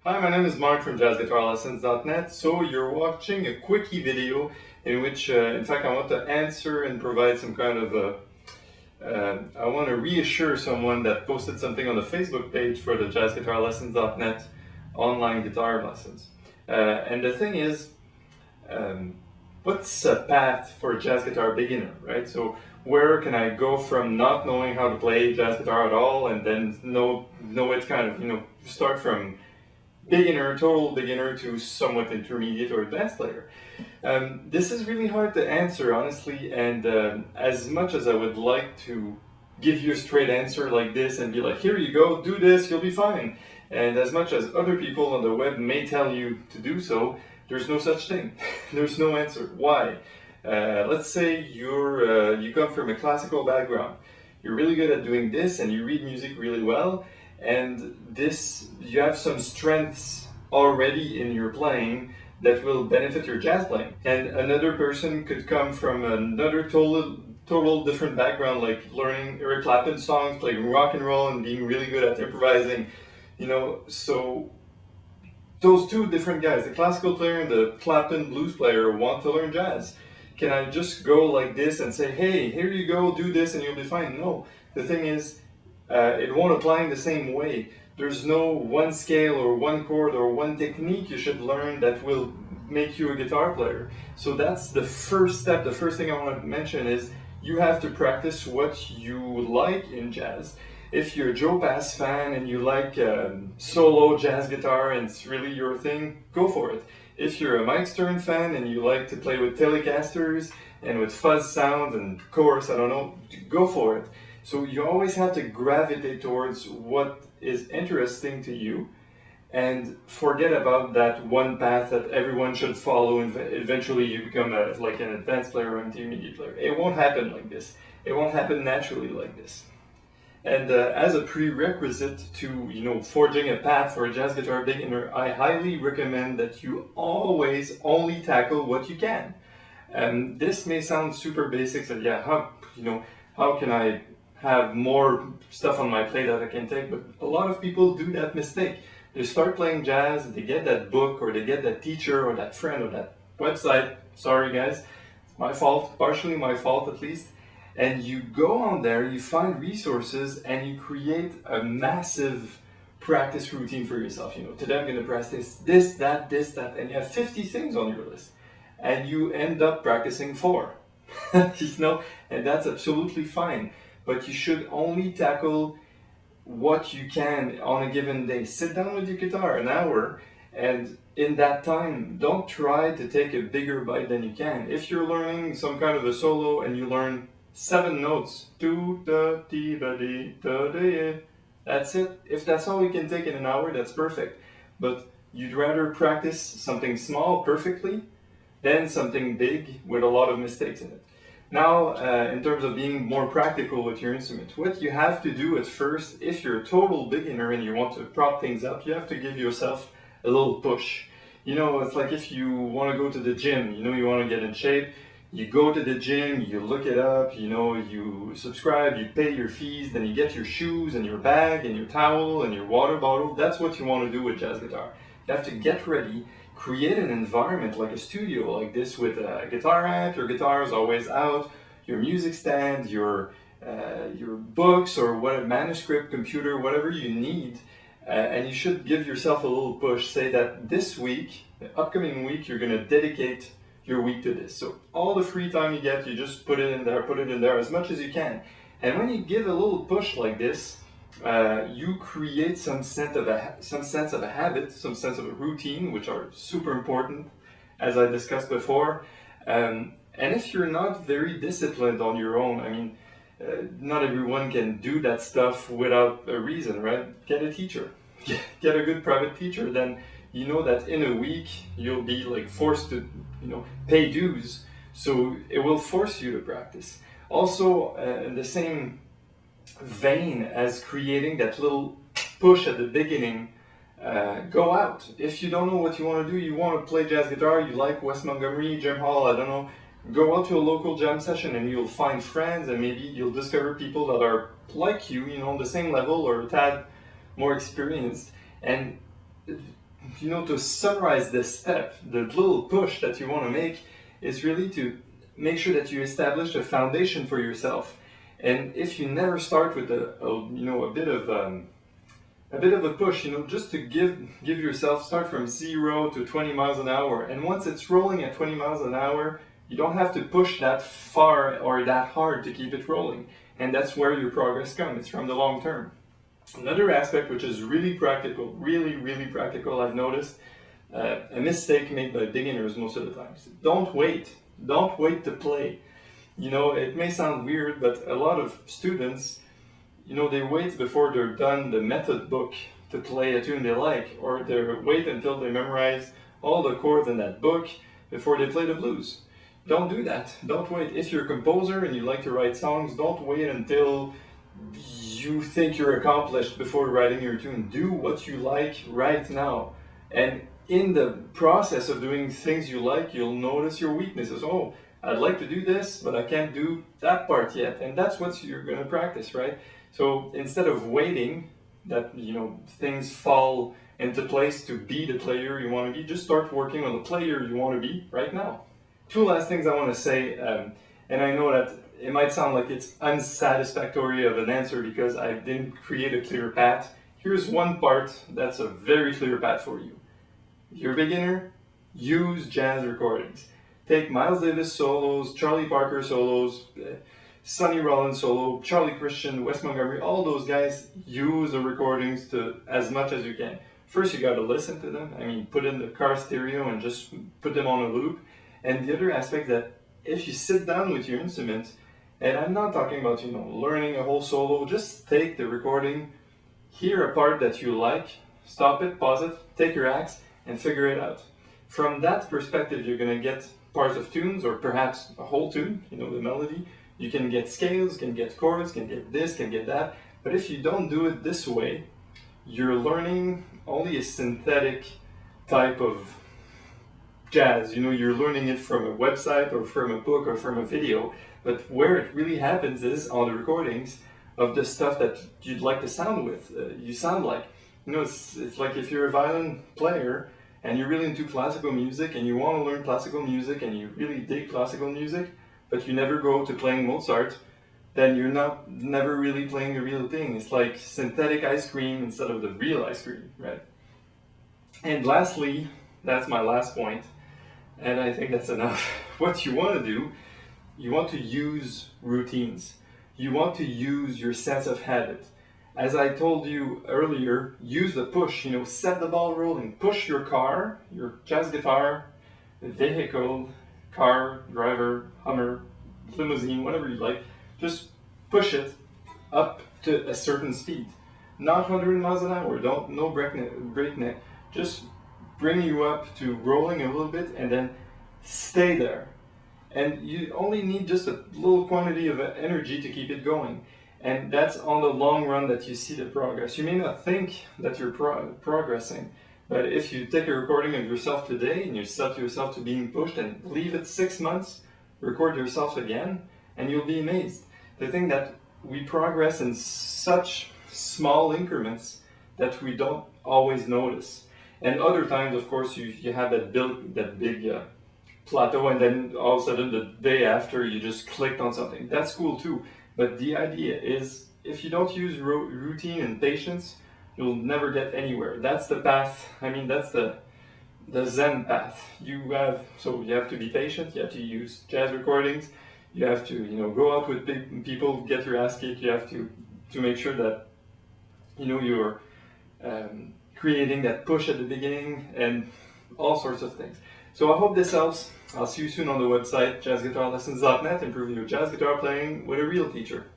Hi, my name is Marc from jazzguitarlessons.net. So you're watching a quickie video in which, in fact, I want to answer and provide some kind of I want to reassure someone that posted something on the Facebook page for the jazzguitarlessons.net online guitar lessons. And the thing is, um, what's a path for a jazz guitar beginner, right? So where can I go from not knowing how to play jazz guitar at all and then know it kind of, start from beginner, total beginner to somewhat intermediate or advanced player? This is really hard to answer, honestly, and as much as I would like to give you a straight answer like this and be like, here you go, do this, you'll be fine. And as much as other people on the web may tell you to do so, there's no such thing. There's no answer. Why? Let's say you come from a classical background. You're really good at doing this and you read music really well, and you have some strengths already in your playing that will benefit your jazz playing. And another person could come from another total different background, like learning Eric Clapton songs, playing rock and roll, and being really good at improvising. So those two different guys, the classical player and the Clapton blues player, want to learn jazz. Can I just go like this and say, hey, here you go, do this and you'll be fine? No. The thing is, it won't apply in the same way. There's no one scale or one chord or one technique you should learn that will make you a guitar player. So that's the first step. The first thing I want to mention is you have to practice what you like in jazz. If you're a Joe Pass fan and you like solo jazz guitar and it's really your thing, go for it. If you're a Mike Stern fan and you like to play with Telecasters and with fuzz sound and chorus, I don't know, go for it. So you always have to gravitate towards what is interesting to you and forget about that one path that everyone should follow and eventually you become like an advanced player or intermediate player. It won't happen like this. It won't happen naturally like this. And as a prerequisite to forging a path for a jazz guitar beginner, I highly recommend that you always only tackle what you can. And this may sound super basic, so yeah, how can I have more stuff on my plate that I can take? But a lot of people do that mistake. They start playing jazz, they get that book or they get that teacher or that friend or that website. Sorry guys, it's my fault, partially my fault at least. And you go on there, you find resources, and you create a massive practice routine for yourself. Today I'm going to practice this, that, and you have 50 things on your list. And you end up practicing 4. And that's absolutely fine. But you should only tackle what you can on a given day. Sit down with your guitar an hour, and in that time, don't try to take a bigger bite than you can. If you're learning some kind of a solo and you learn 7 notes, do da di ba di da da, that's it. If that's all you can take in an hour, that's perfect. But you'd rather practice something small perfectly than something big with a lot of mistakes in it. Now, in terms of being more practical with your instrument, what you have to do at first, if you're a total beginner and you want to prop things up, you have to give yourself a little push. It's like if you want to go to the gym, you want to get in shape, you go to the gym, you look it up, you subscribe, you pay your fees, then you get your shoes and your bag and your towel and your water bottle. That's what you want to do with jazz guitar. You have to get ready, create an environment like a studio like this with a guitar amp, your guitar is always out, your music stand, your books or what, manuscript, computer, whatever you need. And you should give yourself a little push. Say that this week, the upcoming week, you're going to dedicate your week to this. So all the free time you get, you just put it in there as much as you can. And when you give a little push like this, you create some sense of a habit, some sense of a routine, which are super important, as I discussed before. And if you're not very disciplined on your own, not everyone can do that stuff without a reason, right? Get a teacher, get a good private teacher, then you know that in a week you'll be like forced to pay dues, so it will force you to practice. Also, in the same vein as creating that little push at the beginning, go out. If you don't know what you want to do, you want to play jazz guitar, you like West Montgomery, Jam Hall, I don't know, go out to a local jam session and you'll find friends and maybe you'll discover people that are like you, on the same level or a tad more experienced. And to summarize this step, the little push that you want to make is really to make sure that you establish a foundation for yourself. And if you never start with a bit of a push, just to give yourself, start from 0 to 20 miles an hour. And once it's rolling at 20 miles an hour, you don't have to push that far or that hard to keep it rolling. And that's where your progress comes. It's from the long term. Another aspect which is really practical, really practical, I've noticed, a mistake made by beginners most of the time. Don't wait. Don't wait to play. It may sound weird, but a lot of students, they wait before they're done the method book to play a tune they like, or they wait until they memorize all the chords in that book before they play the blues. Don't do that. Don't wait. If you're a composer and you like to write songs, don't wait until you think you're accomplished before writing your tune. Do what you like right now. And in the process of doing things you like, you'll notice your weaknesses. Oh, I'd like to do this, but I can't do that part yet. And that's what you're going to practice, right? So instead of waiting that, things fall into place to be the player you want to be, just start working on the player you want to be right now. Two last things I want to say, and I know that it might sound like it's unsatisfactory of an answer because I didn't create a clear path. Here's one part that's a very clear path for you. If you're a beginner, use jazz recordings. Take Miles Davis solos, Charlie Parker solos, Sonny Rollins solo, Charlie Christian, Wes Montgomery, all those guys, use the recordings as much as you can. First, you got to listen to them. Put in the car stereo and just put them on a loop. And the other aspect that if you sit down with your instrument, and I'm not talking about, learning a whole solo, just take the recording, hear a part that you like, stop it, pause it, take your axe, and figure it out. From that perspective, you're going to get parts of tunes, or perhaps a whole tune, the melody. You can get scales, can get chords, can get this, can get that. But if you don't do it this way, you're learning only a synthetic type of jazz. You're learning it from a website or from a book or from a video. But where it really happens is on the recordings of the stuff that you'd like to sound with. You sound like. It's like if you're a violin player and you're really into classical music and you want to learn classical music and you really dig classical music, but you never go to playing Mozart, then you're never really playing the real thing. It's like synthetic ice cream instead of the real ice cream, right? And lastly, that's my last point, and I think that's enough. What you want to do, you want to use routines. You want to use your sense of habit. As I told you earlier, use the push, set the ball rolling. Push your car, your jazz guitar, vehicle, car, driver, Hummer, limousine, whatever you like. Just push it up to a certain speed. Not 100 miles an hour, no breakneck. Just bring you up to rolling a little bit and then stay there. And you only need just a little quantity of energy to keep it going. And that's on the long run that you see the progress. You may not think that you're progressing, but if you take a recording of yourself today and you set yourself to being pushed and leave it 6 months, record yourself again, and you'll be amazed. The thing that we progress in such small increments that we don't always notice. And other times, of course, you have that big plateau, and then all of a sudden the day after you just clicked on something. That's cool too. But the idea is, if you don't use routine and patience, you'll never get anywhere. That's the path. That's the Zen path. You have to be patient. You have to use jazz recordings. You have to go out with people, get your ass kicked. You have to make sure that you're creating that push at the beginning and all sorts of things. So I hope this helps. I'll see you soon on the website, jazzguitarlessons.net. Improve your jazz guitar playing with a real teacher.